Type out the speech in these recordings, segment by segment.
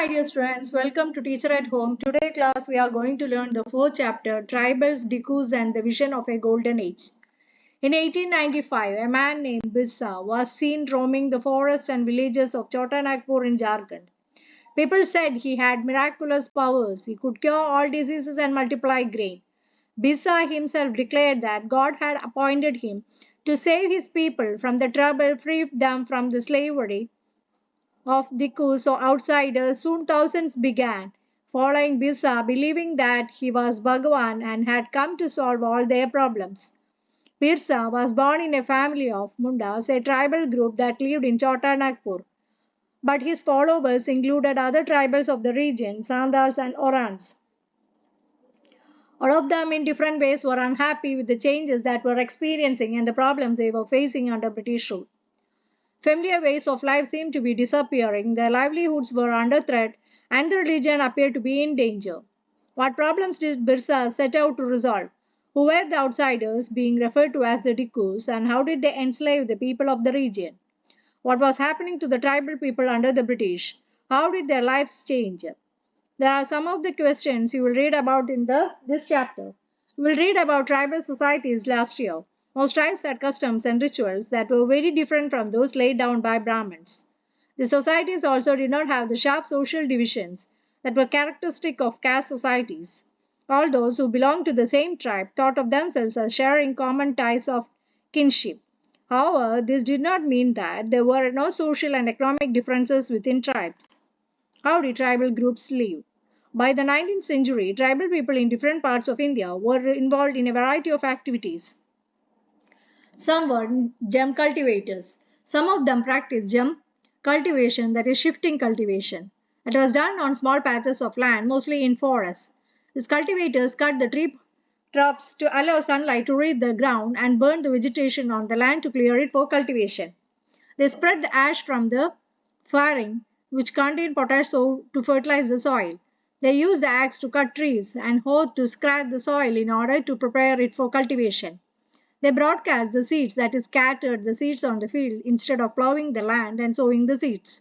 my dear students, welcome to Teacher at Home. Today class we are going to learn the fourth chapter, Tribals, Dhikus and the Vision of a Golden Age. In 1895, a man named Birsa was seen roaming the forests and villages of Chotanagpur in Jharkhand. People said he had miraculous powers. He could cure all diseases and multiply grain. Birsa himself declared that God had appointed him to save his people from the trouble, free them from the slavery of Dhikus or outsiders. Soon thousands began following Birsa, believing that he was Bhagavan and had come to solve all their problems. Birsa was born in a family of Mundas, a tribal group that lived in Chota Nagpur. But his followers included other tribals of the region, Sandals and Orans. All of them in different ways were unhappy with the changes that were experiencing and the problems they were facing under British rule. Familiar ways of life seemed to be disappearing, their livelihoods were under threat, and the religion appeared to be in danger. What problems did Birsa set out to resolve? Who were the outsiders, being referred to as the Dhikus, and how did they enslave the people of the region? What was happening to the tribal people under the British? How did their lives change? There are some of the questions you will read about in this chapter. We will read about tribal societies last year. Most tribes had customs and rituals that were very different from those laid down by Brahmins. The societies also did not have the sharp social divisions that were characteristic of caste societies. All those who belonged to the same tribe thought of themselves as sharing common ties of kinship. However, this did not mean that there were no social and economic differences within tribes. How did tribal groups live? By the 19th century, tribal people in different parts of India were involved in a variety of activities. Some were gem cultivators. Some of them practiced gem cultivation, that is shifting cultivation. It was done on small patches of land, mostly in forests. These cultivators cut the tree trunks to allow sunlight to reach the ground and burn the vegetation on the land to clear it for cultivation. They spread the ash from the firing, which contained potash to fertilize the soil. They used the axe to cut trees and hoe to scratch the soil in order to prepare it for cultivation. They broadcast the seeds, that is, scattered the seeds on the field instead of plowing the land and sowing the seeds.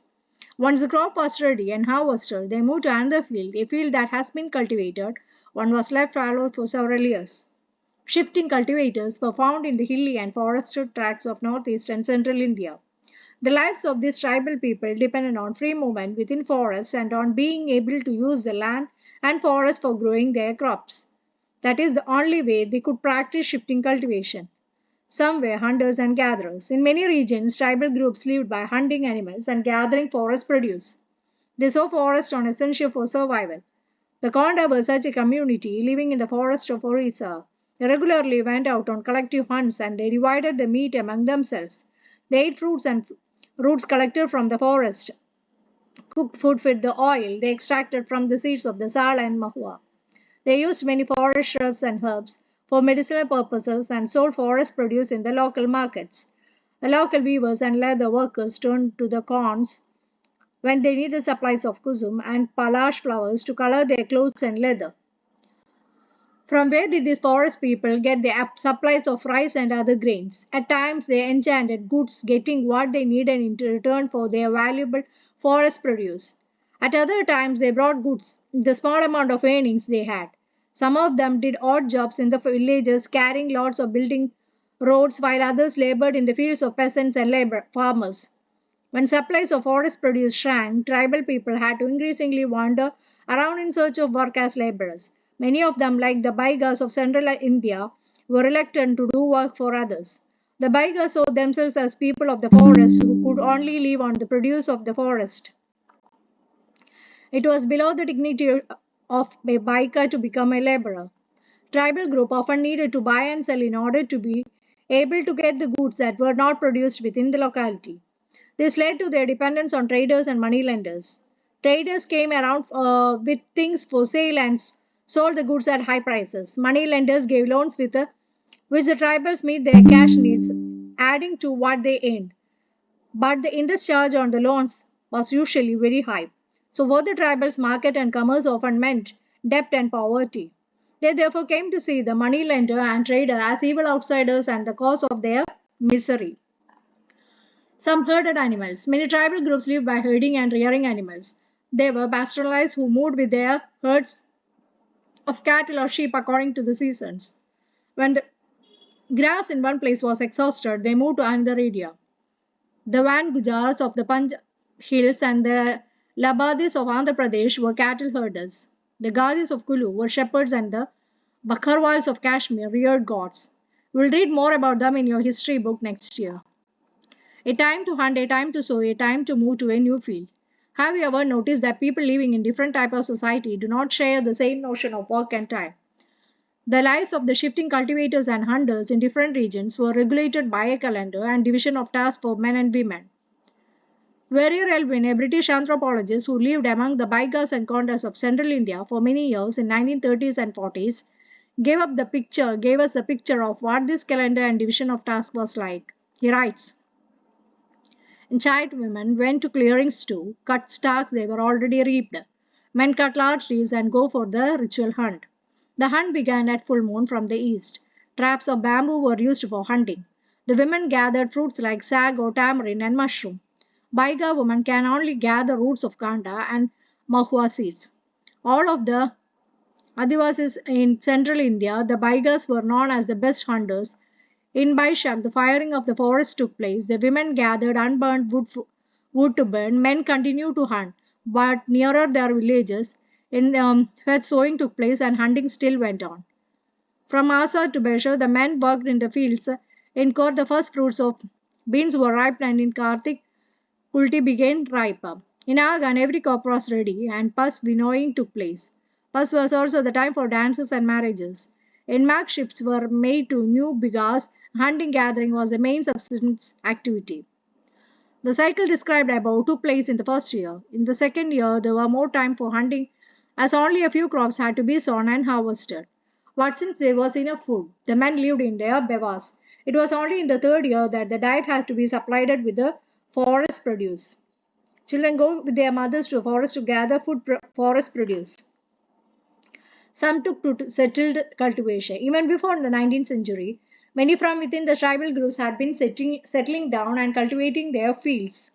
Once the crop was ready and harvested, they moved to another field, a field that has been cultivated. One was left fallow for several years. Shifting cultivators were found in the hilly and forested tracts of northeast and central India. The lives of these tribal people depended on free movement within forests and on being able to use the land and forest for growing their crops. That is the only way they could practice shifting cultivation. Some were hunters and gatherers. In many regions, tribal groups lived by hunting animals and gathering forest produce. They saw forests as essential for survival. The Konda were such a community living in the forest of Orissa. They regularly went out on collective hunts and they divided the meat among themselves. They ate fruits and roots collected from the forest, cooked food with the oil they extracted from the seeds of the sal and mahua. They used many forest shrubs and herbs for medicinal purposes and sold forest produce in the local markets. The local weavers and leather workers turned to the corns when they needed supplies of kusum and palash flowers to color their clothes and leather. From where did these forest people get their supplies of rice and other grains? At times they enchanted goods, getting what they needed in return for their valuable forest produce. At other times they brought goods, the small amount of earnings they had. Some of them did odd jobs in the villages, carrying loads of building roads, while others labored in the fields of peasants and farmers. When supplies of forest produce shrank, tribal people had to increasingly wander around in search of work as laborers. Many of them, like the Baigas of central India, were reluctant to do work for others. The Baigas saw themselves as people of the forest who could only live on the produce of the forest. It was below the dignity of a Baika to become a laborer. Tribal group often needed to buy and sell in order to be able to get the goods that were not produced within the locality. This led to their dependence on traders and moneylenders. Traders came around with things for sale and sold the goods at high prices. Moneylenders gave loans which the tribals meet their cash needs, adding to what they earned. But the interest charge on the loans was usually very high. So both the tribals' market and commerce often meant debt and poverty. They therefore came to see the moneylender and trader as evil outsiders and the cause of their misery. Some herded animals. Many tribal groups lived by herding and rearing animals. They were pastoralists who moved with their herds of cattle or sheep according to the seasons. When the grass in one place was exhausted, they moved to another area. The Van Gujars of the Punjab hills and the Labadis of Andhra Pradesh were cattle herders. The Gadis of Kulu were shepherds and the Bakharwals of Kashmir reared goats. We'll read more about them in your history book next year. A time to hunt, a time to sow, a time to move to a new field. Have you ever noticed that people living in different types of society do not share the same notion of work and time? The lives of the shifting cultivators and hunters in different regions were regulated by a calendar and division of tasks for men and women. Warrior Elwin, a British anthropologist who lived among the Baigas and Kondas of central India for many years in 1930s and 40s, gave us a picture of what this calendar and division of tasks was like. He writes, Enchanted women went to clearings to cut stalks they were already reaped. Men cut large trees and go for the ritual hunt. The hunt began at full moon from the east. Traps of bamboo were used for hunting. The women gathered fruits like sago, tamarind, and mushroom. Baiga women can only gather roots of kanda and mahua seeds. All of the Adivasis in central India, the Baigas were known as the best hunters. In Baishak, the firing of the forest took place. The women gathered unburned wood to burn. Men continued to hunt, but nearer their villages, where sowing took place and hunting still went on. From Asa to Besha, the men worked in the fields. In Kor, the first fruits of beans were ripe, and in Kartik, Kulti began ripe. In Agan, every crop was ready, and Pas winnowing took place. Pas was also the time for dances and marriages. In Mag, ships were made to new bigas. Hunting gathering was the main subsistence activity. The cycle described above took place in the first year. In the second year, there was more time for hunting as only a few crops had to be sown and harvested. But since there was enough food, the men lived in their bevas. It was only in the third year that the diet had to be supplied with the forest produce. Children go with their mothers to the forest to gather forest produce. Some took to settled cultivation. Even before the 19th century, many from within the tribal groups had been settling down and cultivating their fields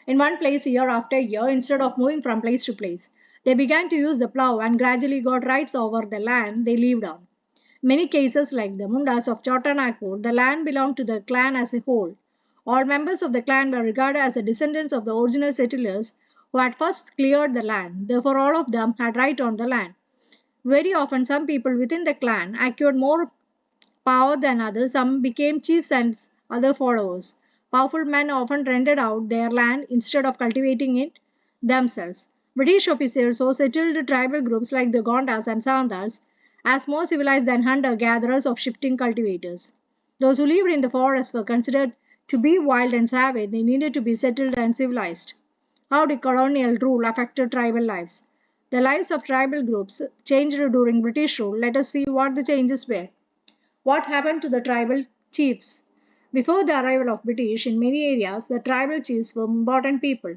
in one place year after year instead of moving from place to place. They began to use the plough and gradually got rights over the land they lived on. Many cases like the Mundas of Chotanagpur, the land belonged to the clan as a whole. All members of the clan were regarded as the descendants of the original settlers who had first cleared the land. Therefore, all of them had right on the land. Very often, some people within the clan acquired more power than others. Some became chiefs and other followers. Powerful men often rented out their land instead of cultivating it themselves. British officers also settled tribal groups like the Gondas and Santals as more civilized than hunter-gatherers of shifting cultivators. Those who lived in the forest were considered to be wild and savage. They needed to be settled and civilized. How did colonial rule affect tribal lives? The lives of tribal groups changed during British rule. Let us see what the changes were. What happened to the tribal chiefs? Before the arrival of British, in many areas, the tribal chiefs were important people.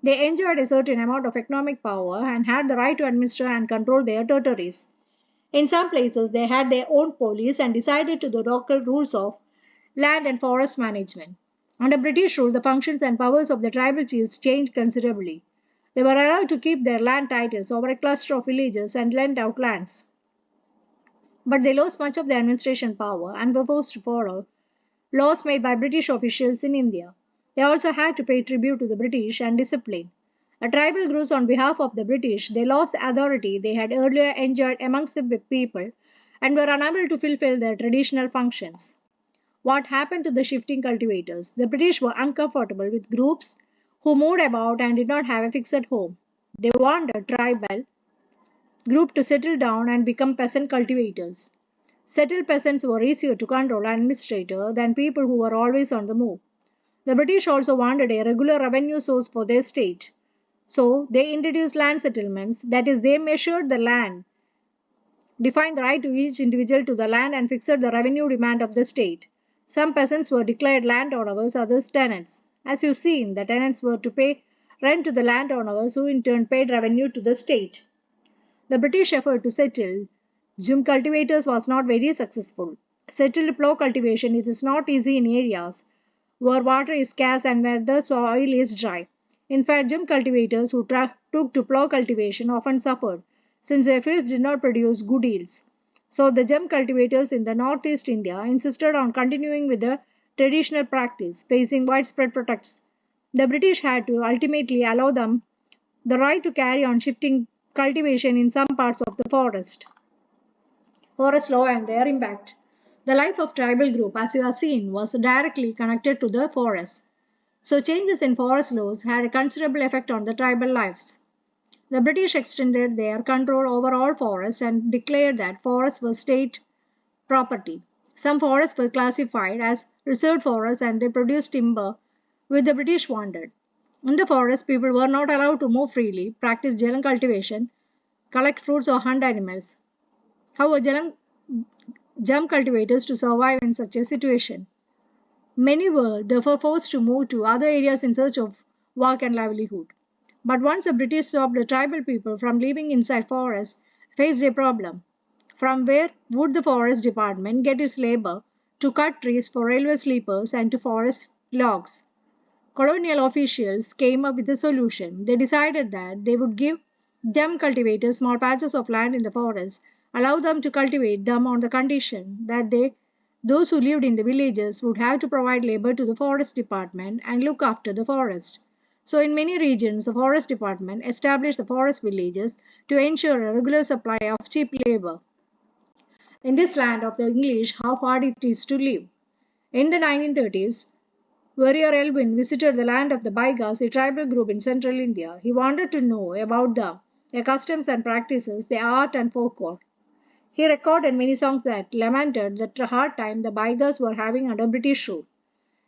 They enjoyed a certain amount of economic power and had the right to administer and control their territories. In some places, they had their own police and decided to the local rules of land and forest management. Under British rule, the functions and powers of the tribal chiefs changed considerably. They were allowed to keep their land titles over a cluster of villages and lend out lands. But they lost much of their administration power and were forced to follow laws made by British officials in India. They also had to pay tribute to the British and discipline. A tribal groups on behalf of the British, they lost the authority they had earlier enjoyed amongst the people and were unable to fulfill their traditional functions. What happened to the shifting cultivators? The British were uncomfortable with groups who moved about and did not have a fixed home. They wanted tribal group to settle down and become peasant cultivators. Settled peasants were easier to control and administrate than people who were always on the move. The British also wanted a regular revenue source for their state. So they introduced land settlements, that is, they measured the land, defined the right to each individual to the land, and fixed the revenue demand of the state. Some peasants were declared landowners, others tenants. As you've seen, the tenants were to pay rent to the landowners, who in turn paid revenue to the state. The British effort to settle Jhum cultivators was not very successful. Settled plough cultivation is not easy in areas where water is scarce and where the soil is dry. In fact, gem cultivators who took to plough cultivation often suffered, since their fields did not produce good yields. So the gem cultivators in the northeast India insisted on continuing with the traditional practice, facing widespread protests. The British had to ultimately allow them the right to carry on shifting cultivation in some parts of the forest law and their impact. The life of tribal group, as you have seen, was directly connected to the forest. So changes in forest laws had a considerable effect on the tribal lives. The British extended their control over all forests and declared that forests were state property. Some forests were classified as reserved forests and they produced timber which the British wanted. In the forest, people were not allowed to move freely, practice jalan cultivation, collect fruits, or hunt animals. How were jam cultivators to survive in such a situation? Many were therefore forced to move to other areas in search of work and livelihood. But once the British stopped the tribal people from living inside forests, faced a problem. From where would the forest department get its labor to cut trees for railway sleepers and to forest logs? Colonial officials came up with a solution. They decided that they would give them cultivators small patches of land in the forest, allow them to cultivate them on the condition that those who lived in the villages would have to provide labor to the forest department and look after the forest. So in many regions, the forest department established the forest villages to ensure a regular supply of cheap labor. In this land of the English, how hard it is to live. In the 1930s, Warrior Elwin visited the land of the Baigas, a tribal group in central India. He wanted to know about their customs and practices, their art and folklore. He recorded many songs that lamented the hard time the Baigas were having under British rule.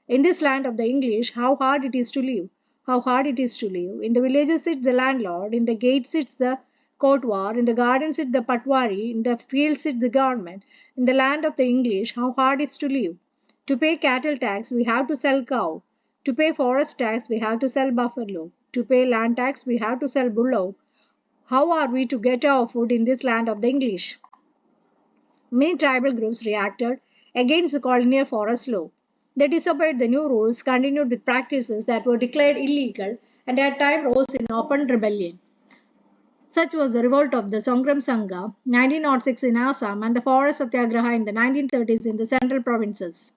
In this land of the English, how hard it is to live. How hard it is to live. In the villages sits the landlord, in the gate sits the kotwar, in the garden sits the patwari, in the field sits the government. In the land of the English, how hard it is to live. To pay cattle tax, we have to sell cow. To pay forest tax, we have to sell buffalo. To pay land tax, we have to sell bullock. How are we to get our food in this land of the English? Many tribal groups reacted against the colonial forest law. They disobeyed the new rules, continued with practices that were declared illegal, and at times rose in open rebellion. Such was the revolt of the Songram Sangha, 1906 in Assam, and the Forest Satyagraha in the 1930s in the central provinces.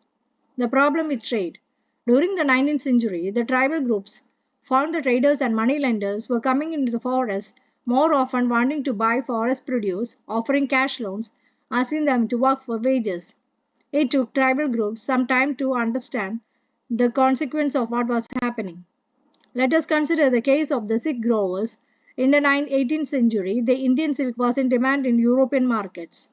The problem with trade. During the 19th century, the tribal groups found that traders and moneylenders were coming into the forest more often wanting to buy forest produce, offering cash loans, asking them to work for wages. It took tribal groups some time to understand the consequence of what was happening. Let us consider the case of the silk growers. In the 18th century, the Indian silk was in demand in European markets.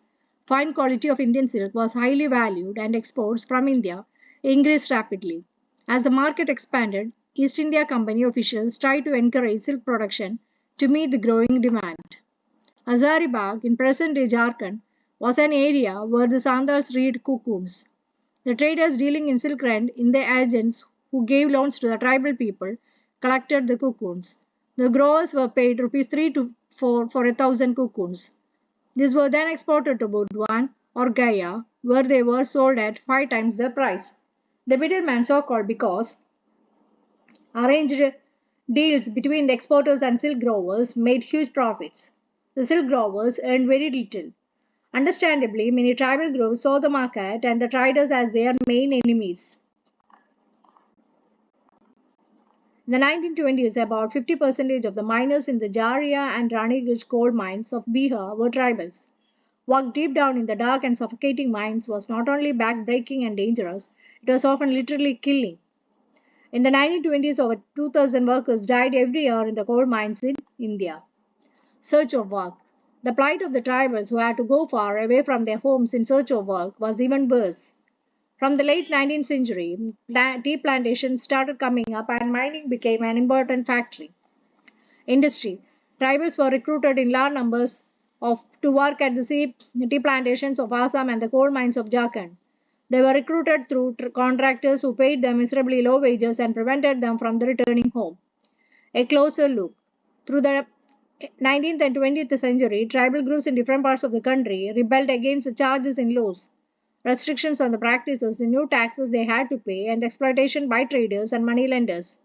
Fine quality of Indian silk was highly valued and exports from India increased rapidly. As the market expanded, East India Company officials tried to encourage silk production to meet the growing demand. Hazaribagh in present-day Jharkhand was an area where the Sandals reared cocoons. The traders dealing in silk rent in the agents who gave loans to the tribal people collected the cocoons. The growers were paid rupees 3 to 4 for 1,000 cocoons. These were then exported to Burdwan or Gaya, where they were sold at 5 times the price. The middleman, so called because arranged deals between the exporters and silk growers made huge profits. The silk growers earned very little. Understandably, many tribal groups saw the market and the traders as their main enemies. In the 1920s, about 50% of the miners in the Jharia and Ranigaj coal mines of Bihar were tribals. Work deep down in the dark and suffocating mines was not only back-breaking and dangerous, it was often literally killing. In the 1920s, over 2,000 workers died every year in the coal mines in India. Search of work. The plight of the tribals who had to go far away from their homes in search of work was even worse. From the late 19th century, tea plantations started coming up and mining became an important factory. Industry. Tribals were recruited in large numbers to work at the tea plantations of Assam and the coal mines of Jharkhand. They were recruited through contractors who paid them miserably low wages and prevented them from returning home. A closer look. Through the 19th and 20th century, tribal groups in different parts of the country rebelled against the charges in laws, restrictions on the practices, the new taxes they had to pay, and exploitation by traders and moneylenders.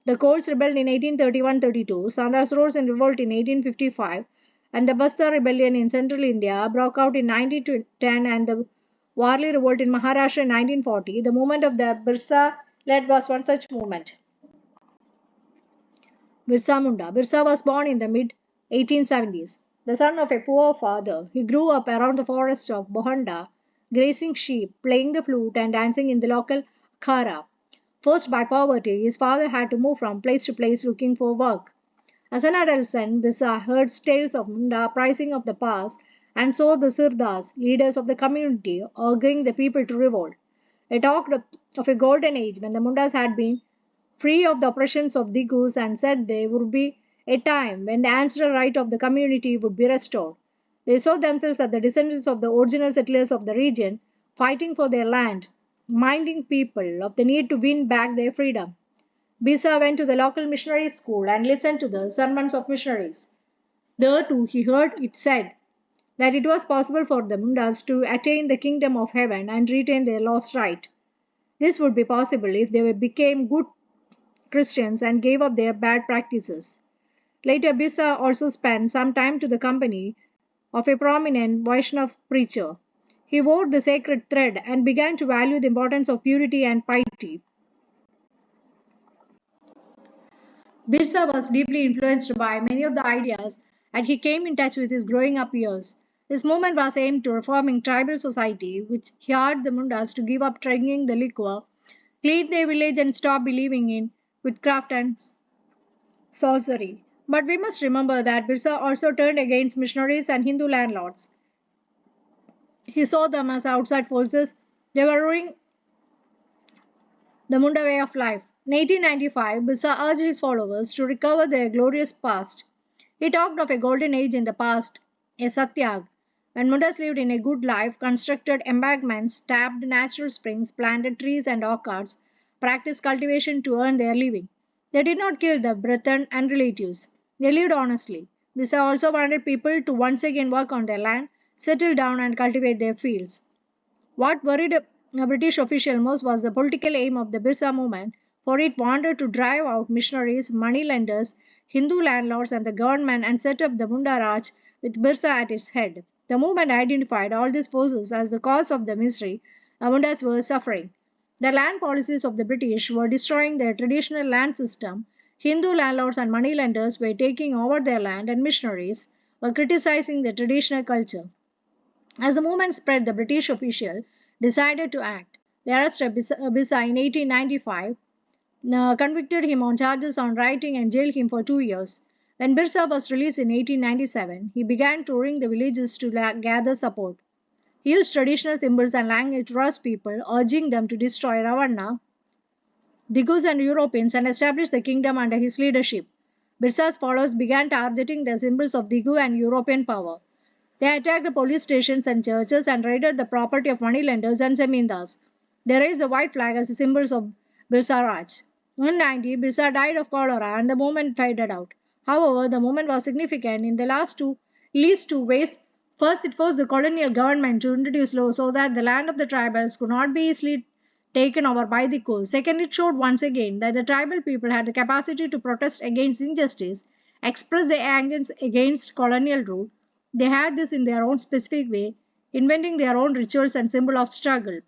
The Coles rebelled in 1831-32, Sandhas rose in revolt in 1855, and the Bastar rebellion in central India broke out in 1910 and the Warli revolt in Maharashtra in 1940. The movement of the Birsa led was one such movement. Birsa Munda. Birsa was born in the mid 1870s. The son of a poor father, he grew up around the forests of Bohanda, grazing sheep, playing the flute, and dancing in the local akhara. Forced by poverty, his father had to move from place to place looking for work. As an adolescent, Birsa heard tales of Munda uprising of the past and saw the Sirdars, leaders of the community, urging the people to revolt. He talked of a golden age when the Mundas had been free of the oppressions of Dhikus and said there would be a time when the ancestral right of the community would be restored. They saw themselves as the descendants of the original settlers of the region, fighting for their land, reminding people of the need to win back their freedom. Bisa went to the local missionary school and listened to the sermons of missionaries. There too he heard it said that it was possible for the Mundas to attain the kingdom of heaven and retain their lost right. This would be possible if they became good Christians and gave up their bad practices. Later, Bisa also spent some time to the company of a prominent Vaishnav preacher. He wore the sacred thread and began to value the importance of purity and piety. Birsa was deeply influenced by many of the ideas and he came in touch with his growing up years. This movement was aimed to reforming tribal society, which he urged the Mundas to give up drinking the liquor, clean their village and stop believing in witchcraft and sorcery. But we must remember that Birsa also turned against missionaries and Hindu landlords. He saw them as outside forces. They were ruining the Munda way of life. In 1895, Birsa urged his followers to recover their glorious past. He talked of a golden age in the past, a satyag, when Mundas lived in a good life, constructed embankments, tapped natural springs, planted trees and orchards, practiced cultivation to earn their living. They did not kill the brethren and relatives. They lived honestly. Birsa also wanted people to once again work on their land, settle down and cultivate their fields. What worried a British official most was the political aim of the Birsa movement, for it wanted to drive out missionaries, moneylenders, Hindu landlords, and the government and set up the Munda Raj with Birsa at its head. The movement identified all these forces as the cause of the misery the Mundas were suffering. The land policies of the British were destroying their traditional land system. Hindu landlords and moneylenders were taking over their land, and missionaries were criticizing the traditional culture. As the movement spread, the British official decided to act. They arrested Bisa in 1895, convicted him on charges on writing, and jailed him for 2 years. When Birsa was released in 1897, he began touring the villages to gather support. He used traditional symbols and language to rouse people, urging them to destroy Ravana, Dhikus, and Europeans and establish the kingdom under his leadership. Birsa's followers began targeting the symbols of Dhiku and European power. They attacked the police stations and churches and raided the property of moneylenders and zamindars. They raised the white flag as a symbol of Birsa Raj. In 90, Birsa died of cholera and the movement faded out. However, the movement was significant in the least two ways. First, it forced the colonial government to introduce laws so that the land of the tribals could not be easily taken over by the coast. Second, it showed once again that the tribal people had the capacity to protest against injustice, express their anger against colonial rule. They had this in their own specific way, inventing their own rituals and symbol of struggle.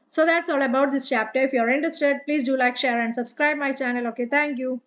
So that's all about this chapter. If you're interested, please do like, share and subscribe my channel. Okay, thank you.